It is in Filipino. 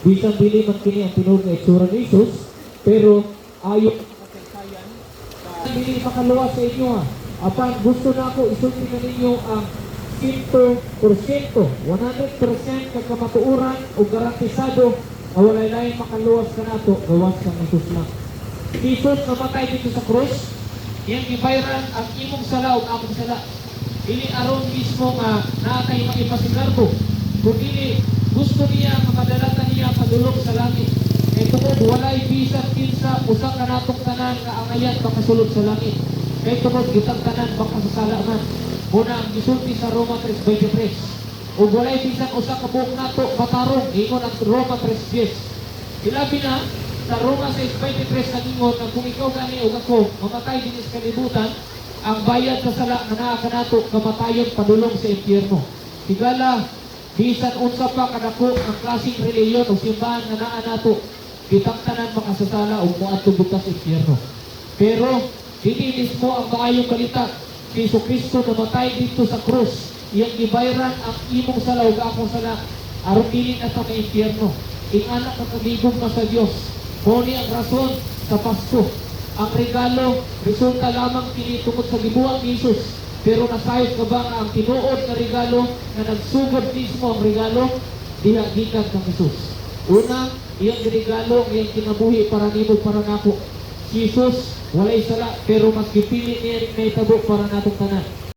bisan dili man kini ang tinuod nga itsura ni Jesus, pero ayon kasaysayan dili makaluwas sa inyo ha. Apan gusto na ako isulti na ninyo ang 100%, 100% kakamatuuran o garantisado na walay lain makaluwas ka nato gawas kang Jesus lang. Jesus namatay dito sa krus, iyang gibayran ang imong sala o among sala. Dili aron mismo nga naatay maipasigarbo, kundi gusto niya makadalatan niya padulong sa langit. E tungod walay bisan kinsa usa ka natong tanan nga angayan makasulod sa langit. E tungod gitang tanan makasasala man. Muna ang gisulti sa Roma 3:23. Ug walay bisan usa ka buok nato matarong, ingon ang Roma 3:10. Ilabi na sa Roma 6:23 nagingon na kung ikaw gani o ako mamatay din sa kalibutan, ang bayad sa sala nga naa kanato kamatayon padulong sa impyerno. Tigala bisan unsa pa kadako ang klaseng reliyon o simbahan nga naa nato, kitang tanan makasasala o moadto butas sa impyerno. Pero dili mismo ang maayong balita, si Jesucristo namatay dito sa krus, iyang gibayran ang imong sala ug akong sala aron dili na sa impyerno. Ingana ka kagigom ka sa Dios. Kuni ang rason sa Pasko. Ang regalo resulta lamang kini tungod sa gibuhat ni Jesus. Pero nasayod ka ba nga ang tinuod na regalo na nagsugod mismo ang regalo diha gikan kang Jesus. Una, iyang regalo iyang kinabuhi para nimo para nako. Si Jesus walay sala pero mas gipili niya rin may tabo para natong tanan.